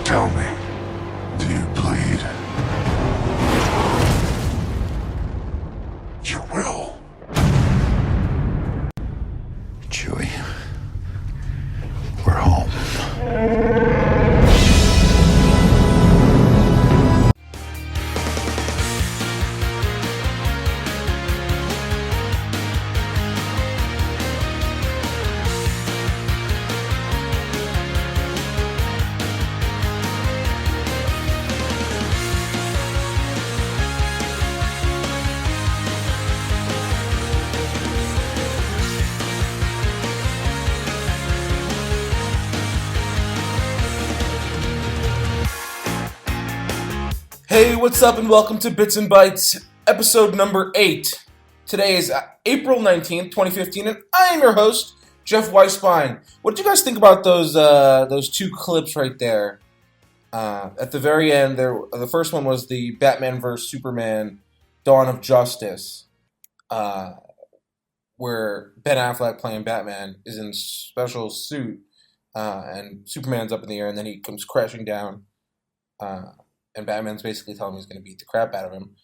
Tell me, do you bleed? You will. Chewie, we're home. Hey, what's up, and welcome to Bits and Bytes, episode number 8. Today is April 19th, 2015, and I am your host, Jeff Weisbein. What did you guys think about those two clips right there? At the very end, the first one was the Batman vs. Superman Dawn of Justice, where Ben Affleck playing Batman is in a special suit, and Superman's up in the air, and then he comes crashing down, and Batman's basically telling him he's going to beat the crap out of him,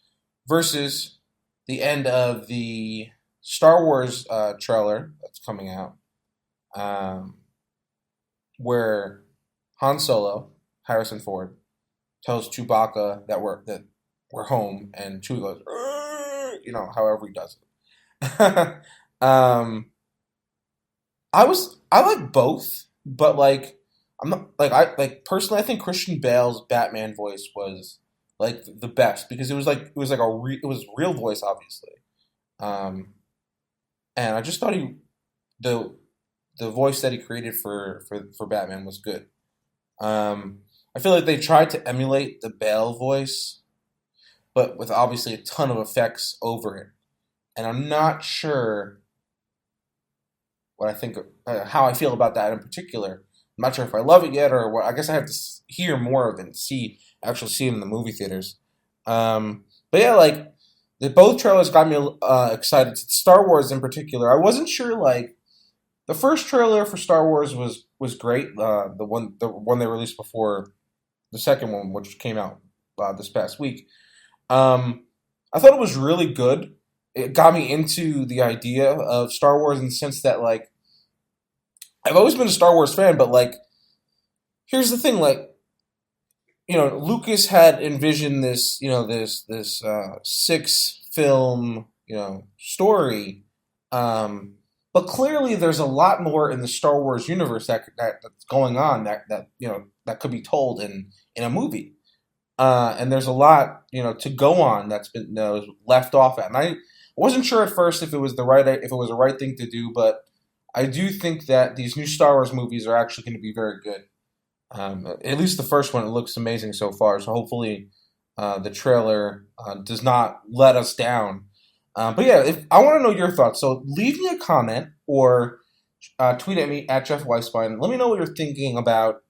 versus the end of the Star Wars trailer that's coming out, where Han Solo, Harrison Ford, tells Chewbacca that we're home, and Chewie goes, however he does it. I like both, but I'm not personally. I think Christian Bale's Batman voice was the best because it was real voice, obviously, and I just thought the voice that he created for Batman was good. I feel like they tried to emulate the Bale voice, but with obviously a ton of effects over it, and I'm not sure what I think, how I feel about that in particular. I'm not sure if I love it yet or what. I guess I have to hear more of it and actually see it in the movie theaters. But yeah, both trailers got me excited. Star Wars in particular, I wasn't sure. The first trailer for Star Wars was great. The one they released before the second one, which came out this past week. I thought it was really good. It got me into the idea of Star Wars in the sense that I've always been a Star Wars fan, but here's the thing, Lucas had envisioned this, this 6-film, story, but clearly there's a lot more in the Star Wars universe that's going on that could be told in a movie, and there's a lot, to go on that's been left off at, and I wasn't sure at first if it was the right thing to do, but I do think that these new Star Wars movies are actually going to be very good. At least the first one, it looks amazing so far. So hopefully the trailer does not let us down. But yeah, I want to know your thoughts. So leave me a comment or tweet at me at Jeff Weisbein. Let me know what you're thinking about,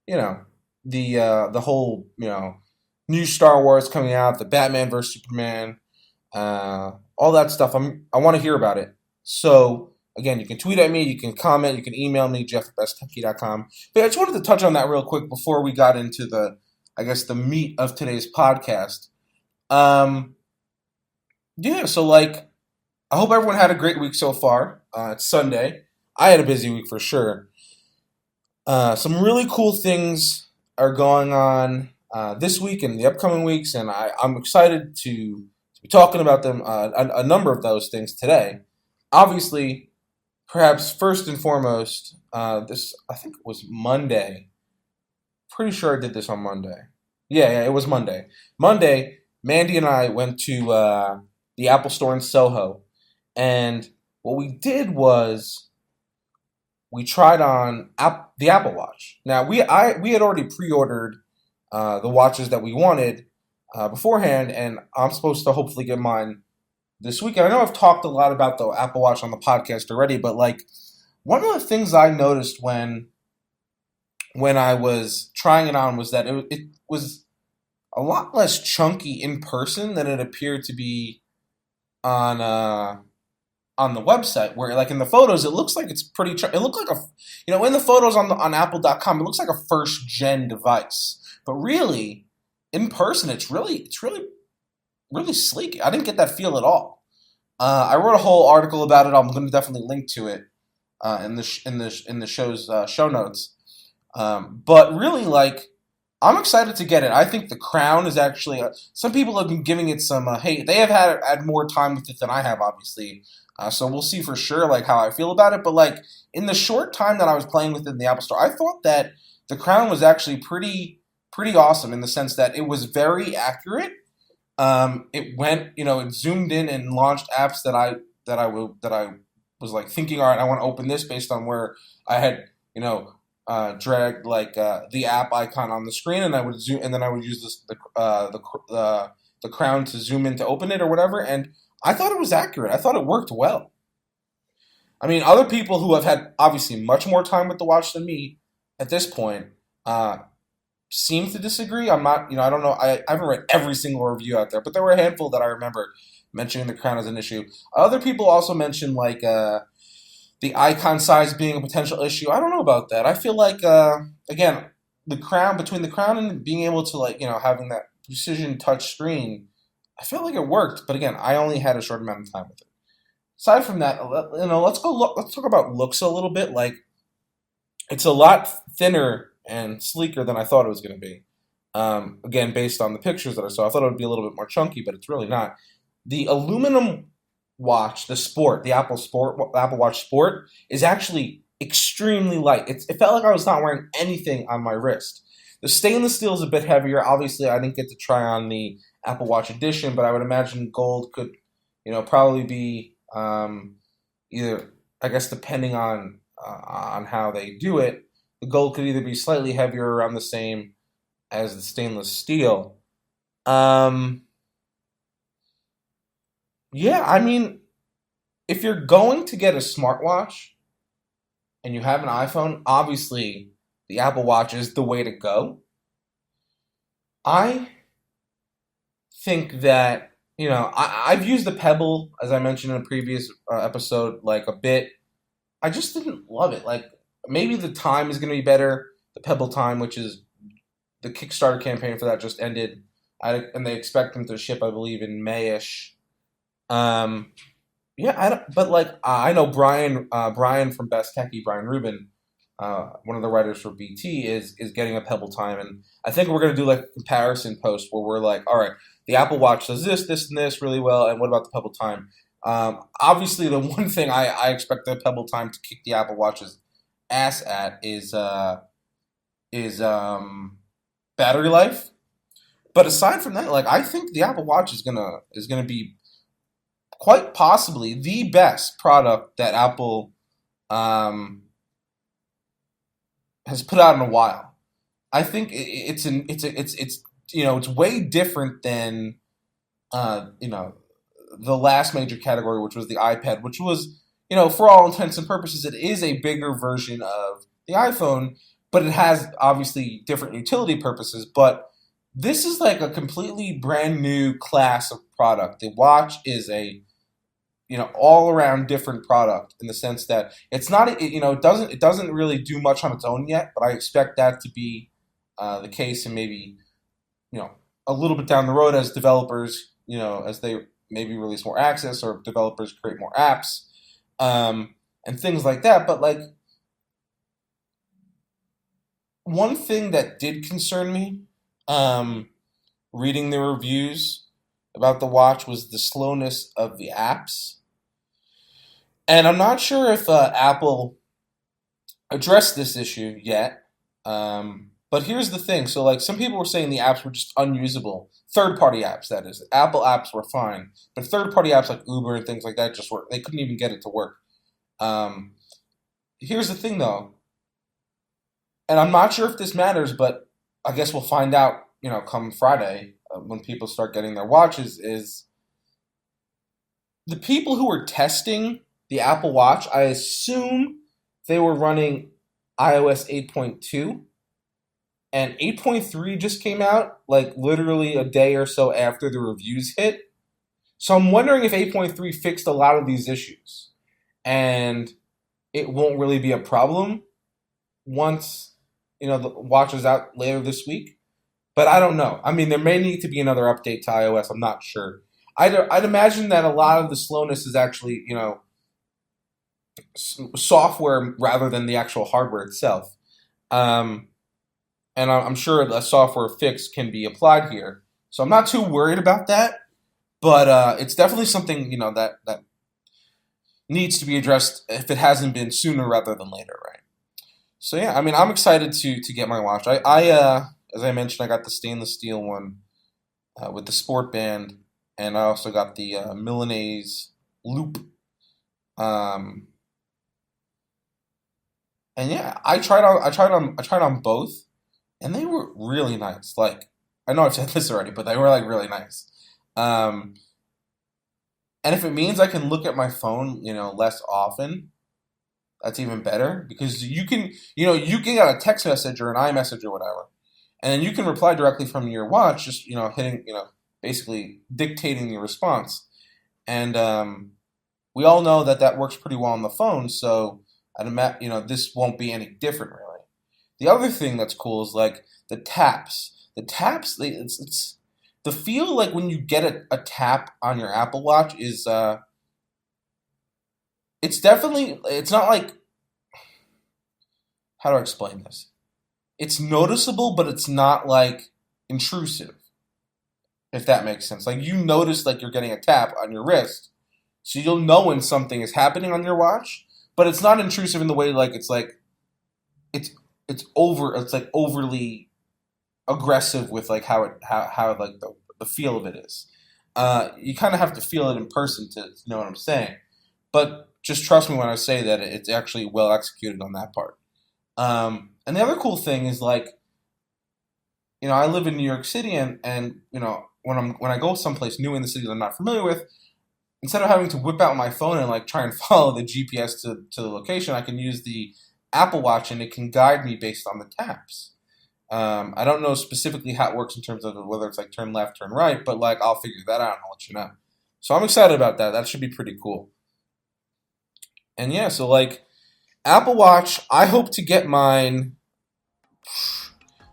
the whole, new Star Wars coming out, the Batman vs. Superman, all that stuff. I want to hear about it. So again, you can tweet at me, you can comment, you can email me, jeff@besttechie.com. But I just wanted to touch on that real quick before we got into the meat of today's podcast. So I hope everyone had a great week so far. It's Sunday. I had a busy week for sure. Some really cool things are going on this week and the upcoming weeks, and I'm excited to be talking about them, a number of those things today. Obviously, perhaps first and foremost, this, I think it was Monday. Pretty sure I did this on Monday. Yeah, it was Monday. Monday, Mandy and I went to the Apple Store in Soho, and what we did was we tried on the Apple Watch. Now, we had already pre-ordered the watches that we wanted beforehand, and I'm supposed to hopefully get mine this week. And I know I've talked a lot about the Apple Watch on the podcast already, but one of the things I noticed when I was trying it on was that it was a lot less chunky in person than it appeared to be on on the website, where like in the photos it looks like it's pretty. It looked like in the photos on Apple.com, it looks like a first gen device, but really in person, it's really really sleek. I didn't get that feel at all. I wrote a whole article about it. I'm going to definitely link to it in the show's show notes. But really, like, I'm excited to get it. I think The Crown is actually. Some people have been giving it some hate. They have had more time with it than I have, obviously. So we'll see for sure, like, how I feel about it. But like in the short time that I was playing with it in the Apple Store, I thought that The Crown was actually pretty awesome in the sense that it was very accurate. It went, it zoomed in and launched apps that I was like thinking, all right, I want to open this based on where I had, dragged like the app icon on the screen, and I would zoom, and then I would use the crown to zoom in to open it or whatever. And I thought it was accurate. I thought it worked well. I mean, other people who have had obviously much more time with the watch than me at this point, seem to disagree. I'm not, I don't know. I haven't read every single review out there, but there were a handful that I remember mentioning the crown as an issue. Other people also mentioned like the icon size being a potential issue. I don't know about that. I feel like again, between the crown and being able to like having that precision touch screen, I felt like it worked. But again, I only had a short amount of time with it. Aside from that, let's go look. Let's talk about looks a little bit. Like it's a lot thinner and sleeker than I thought it was going to be. Again, based on the pictures that I saw, I thought it would be a little bit more chunky, but it's really not. The aluminum watch, the Apple Watch Sport, is actually extremely light. It felt like I was not wearing anything on my wrist. The stainless steel is a bit heavier. Obviously, I didn't get to try on the Apple Watch Edition, but I would imagine gold could, probably be either, I guess, depending on how they do it. The gold could either be slightly heavier or around the same as the stainless steel. Yeah, I mean, if you're going to get a smartwatch and you have an iPhone, obviously the Apple Watch is the way to go. I think that, I've used the Pebble, as I mentioned in a previous episode, like a bit. I just didn't love it. Like, maybe the time is going to be better. The Pebble time, which is the Kickstarter campaign for that, just ended. And they expect them to ship, I believe, in May-ish. Yeah, but like I know Brian from Best Techie, Brian Rubin, one of the writers for BT, is getting a Pebble time, and I think we're gonna do like a comparison post where we're like, all right, the Apple Watch does this, and this really well, and what about the Pebble time? Obviously, the one thing I expect the Pebble time to kick the Apple Watch's ass at is battery life. But aside from that, like I think the Apple Watch is gonna be quite possibly the best product that Apple has put out in a while. I think it's way different than the last major category, which was the iPad, which was for all intents and purposes, it is a bigger version of the iPhone, but it has obviously different utility purposes. But this is like a completely brand new class of product. The watch is a all around different product in the sense that it's not it doesn't really do much on its own yet, but I expect that to be the case, and maybe a little bit down the road as developers as they maybe release more access or developers create more apps and things like that. But like one thing that did concern me reading the reviews about the watch was the slowness of the apps. And I'm not sure if Apple addressed this issue yet. But here's the thing. So, like, some people were saying the apps were just unusable. Third-party apps, that is. Apple apps were fine. But third-party apps like Uber and things like that just work. They couldn't even get it to work. Here's the thing, though. And I'm not sure if this matters, but I guess we'll find out, come Friday when people start getting their watches, is the people who were testing the Apple Watch, I assume they were running iOS 8.2, and 8.3 just came out, like literally a day or so after the reviews hit. So I'm wondering if 8.3 fixed a lot of these issues, and it won't really be a problem once the watch is out later this week. But I don't know. I mean, there may need to be another update to iOS. I'm not sure. I'd imagine that a lot of the slowness is actually software rather than the actual hardware itself. Um, and I'm sure a software fix can be applied here. So I'm not too worried about that. But it's definitely something that needs to be addressed if it hasn't been sooner rather than later, right? So yeah, I mean, I'm excited to get my watch. I as I mentioned, I got the stainless steel one with the sport band, and I also got the Milanese loop. Um, and yeah, I tried on both, and they were really nice. Like I know I've said this already, but they were like really nice. Um, and if it means I can look at my phone, less often, that's even better because you can get a text message or an iMessage or whatever, and then you can reply directly from your watch, just hitting basically dictating your response. And we all know that works pretty well on the phone, so I'd imagine this won't be any different really. The other thing that's cool is like the taps. The taps, it's the feel like when you get a tap on your Apple Watch is it's not like, how do I explain this? It's noticeable, but it's not like intrusive, if that makes sense. Like you notice like you're getting a tap on your wrist, so you'll know when something is happening on your watch, but it's not intrusive in the way it's it's like overly aggressive with like how like the feel of it is. You kind of have to feel it in person to know what I'm saying, but just trust me when I say that it's actually well executed on that part. And the other cool thing is like, I live in New York City, and when I go someplace new in the city that I'm not familiar with, instead of having to whip out my phone and like try and follow the GPS to the location, I can use the Apple Watch and it can guide me based on the taps. I don't know specifically how it works in terms of whether it's like turn left, turn right, but like I'll figure that out and I'll let you know. So I'm excited about that. That should be pretty cool. And yeah, so like Apple Watch, I hope to get mine.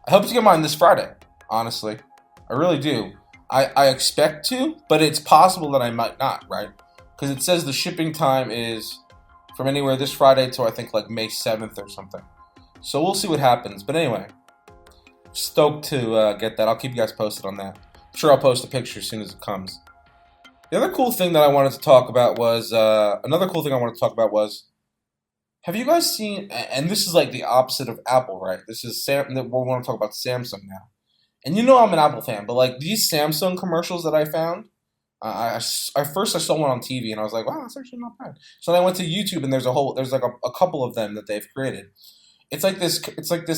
I hope to get mine this Friday. Honestly, I really do. I expect to, but it's possible that I might not, right? Because it says the shipping time is from anywhere this Friday to I think like May 7th or something. So we'll see what happens. But anyway, stoked to get that. I'll keep you guys posted on that. I'm sure I'll post a picture as soon as it comes. The other cool thing that I wanted to talk about was have you guys seen? And this is like the opposite of Apple, right? This is we want to talk about Samsung now. And I'm an Apple fan, but like these Samsung commercials that I found, I saw one on TV and I was like, wow, that's actually not bad. So then I went to YouTube and there's like a couple of them that they've created. It's like this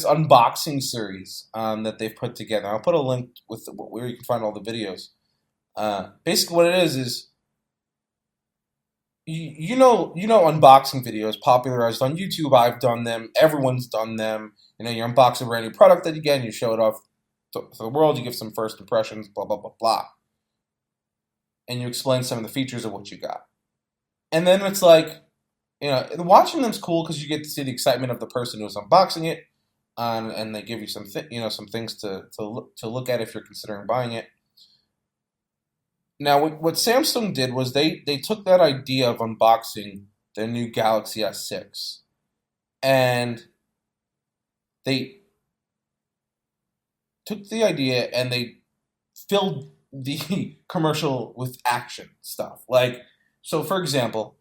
unboxing series that they've put together. I'll put a link with where you can find all the videos. Basically, what it is unboxing videos popularized on YouTube. I've done them. Everyone's done them. You unbox a brand new product that you get and you show it off to the world. You give some first impressions. Blah blah blah blah, and you explain some of the features of what you got. And then it's like, watching them's cool because you get to see the excitement of the person who's unboxing it, and they give you some things to look at if you're considering buying it. Now, what Samsung did was they took that idea of unboxing their new Galaxy S6, and they took the idea and they filled the commercial with action stuff. Like, so for example,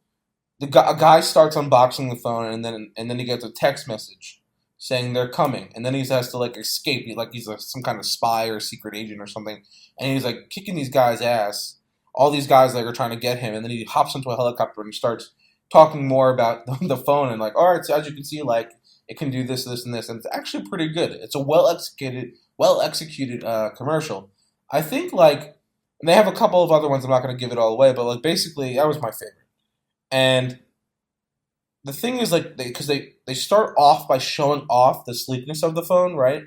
a guy starts unboxing the phone, and then he gets a text message saying they're coming, and then he has to like escape, like he's some kind of spy or secret agent or something, and he's like kicking these guys' ass, all these guys like are trying to get him, and then he hops into a helicopter and he starts talking more about the phone and like, all right, so as you can see, like it can do this, this, and this, and it's actually pretty good. It's a well executed commercial. I think like, and they have a couple of other ones. I'm not going to give it all away, but like basically that was my favorite. And the thing is like because they start off by showing off the sleekness of the phone, right?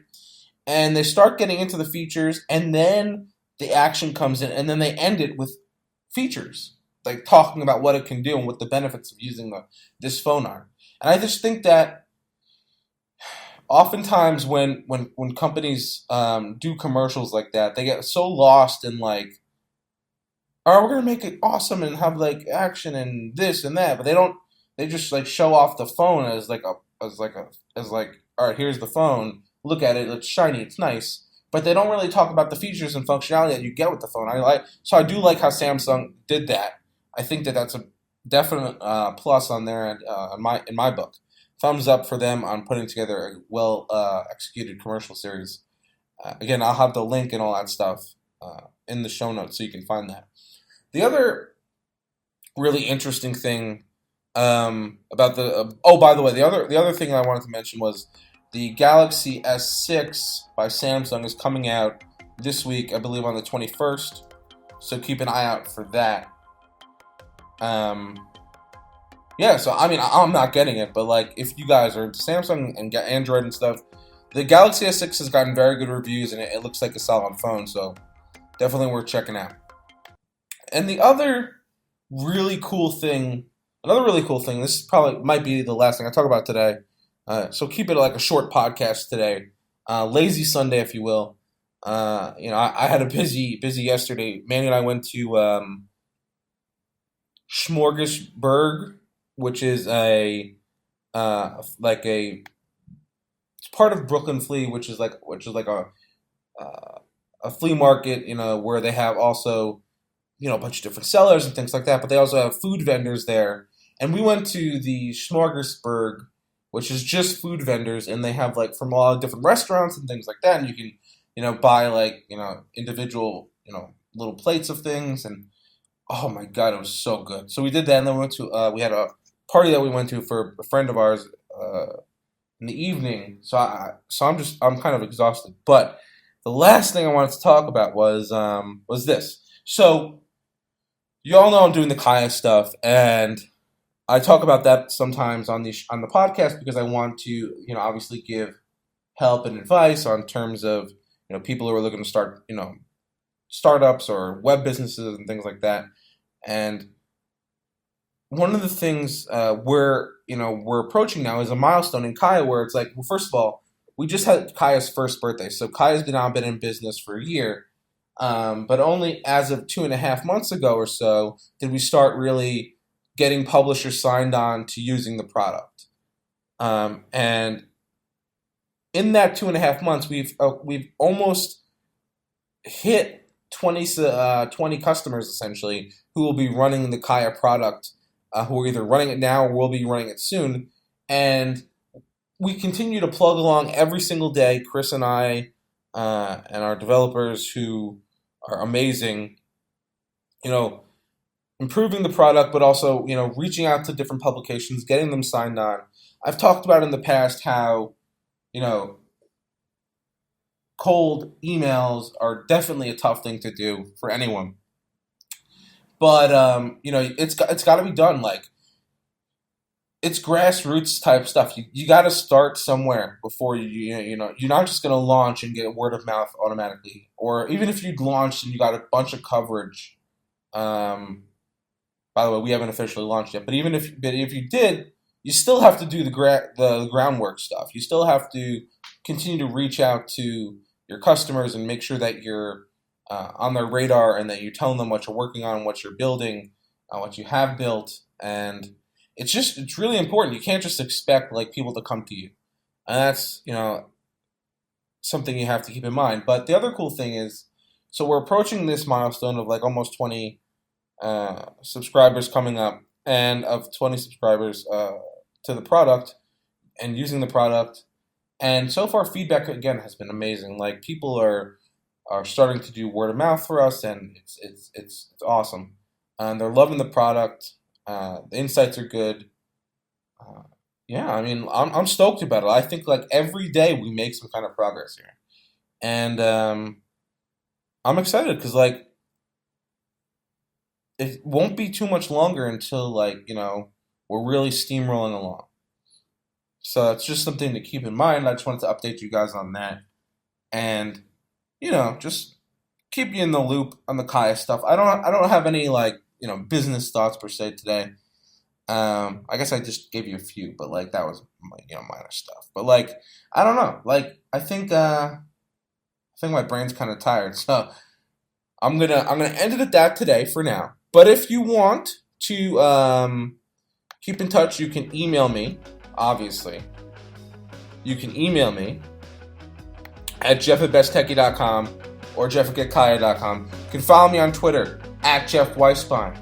And they start getting into the features, and then the action comes in, and then they end it with features, like talking about what it can do and what the benefits of using this phone are. And I just think that oftentimes when companies do commercials like that, they get so lost in like, oh, we're gonna make it awesome and have like action and this and that, but they don't. They just like show off the phone as like, all right, here's the phone. Look at it. It's shiny. It's nice. But they don't really talk about the features and functionality that you get with the phone. I do like how Samsung did that. I think that that's a definite plus on there in my book. Thumbs up for them on putting together a well executed commercial series. Again, I'll have the link and all that stuff in the show notes so you can find that. The other really interesting thing about by the way, the other thing I wanted to mention was the Galaxy S6 by Samsung is coming out this week, I believe on the 21st. So keep an eye out for that. Yeah, so I mean, I'm not getting it, but like, if you guys are into Samsung and get Android and stuff, the Galaxy S6 has gotten very good reviews, and it looks like a solid phone, so definitely worth checking out. And the really cool thing, this probably might be the last thing I talk about today, so keep it like a short podcast today, lazy Sunday, if you will. I had a busy yesterday. Manny and I went to Smorgasburg, which is it's part of Brooklyn Flea, which is like a flea market, where they have also, a bunch of different sellers and things like that, but they also have food vendors there. And we went to the Smorgasburg, which is just food vendors, and they have like from a lot of different restaurants and things like that, and you can, buy like, individual, little plates of things, and oh my god, it was so good. So we did that, and then we had a party that we went to for a friend of ours in the evening. So I'm kind of exhausted. But the last thing I wanted to talk about was this. So you all know I'm doing the Kaya stuff, and I talk about that sometimes on the podcast because I want to, obviously give help and advice on terms of, people who are looking to start, startups or web businesses and things like that. And one of the things we're approaching now is a milestone in Kaya where it's like, well, first of all, we just had Kaya's first birthday. So Kaya's now been in business for a year. But only as of 2.5 months ago or so did we start really getting publishers signed on to using the product. And in that 2.5 months, we've almost hit 20 customers essentially who will be running the Kaya product, who are either running it now or will be running it soon. And we continue to plug along every single day, Chris and I, and our developers who are amazing, improving the product, but also, reaching out to different publications, getting them signed on. I've talked about in the past how, cold emails are definitely a tough thing to do for anyone. But, it's got to be done. Like, it's grassroots type stuff. You got to start somewhere before you're not just going to launch and get word of mouth automatically. Or even if you'd launched and you got a bunch of coverage, by the way, we haven't officially launched yet. But if you did, you still have to do the groundwork stuff. You still have to continue to reach out to your customers and make sure that you're on their radar and that you're telling them what you're working on, what you're building, what you have built, and it's really important. You can't just expect like people to come to you, and that's something you have to keep in mind. But the other cool thing is, so we're approaching this milestone of like almost 20 subscribers coming up, and of 20 subscribers to the product and using the product. And so far, feedback again has been amazing. Like people are starting to do word of mouth for us, and it's awesome. And they're loving the product. The insights are good. Yeah, I mean, I'm stoked about it. I think like every day we make some kind of progress here, and I'm excited because like it won't be too much longer until like we're really steamrolling along. So it's just something to keep in mind. I just wanted to update you guys on that, and just keep you in the loop on the Kaya stuff. I don't have any like business thoughts per se today. I guess I just gave you a few, but like that was minor stuff. But like I don't know. Like I think my brain's kind of tired, so I'm gonna end it at that today for now. But if you want to keep in touch, you can email me. Obviously, you can email me at jeff@besttechie.com or jeff@getkaya.com. You can follow me on Twitter at Jeff Weisbein.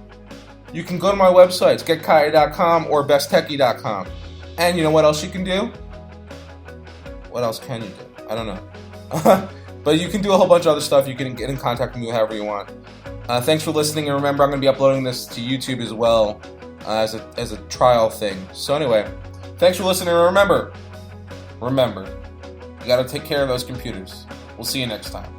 You can go to my websites, getkaya.com or besttechie.com. And you know what else you can do? What else can you do? I don't know. But you can do a whole bunch of other stuff. You can get in contact with me however you want. Thanks for listening. And remember, I'm going to be uploading this to YouTube as well as a trial thing. So anyway, thanks for listening. And remember, you got to take care of those computers. We'll see you next time.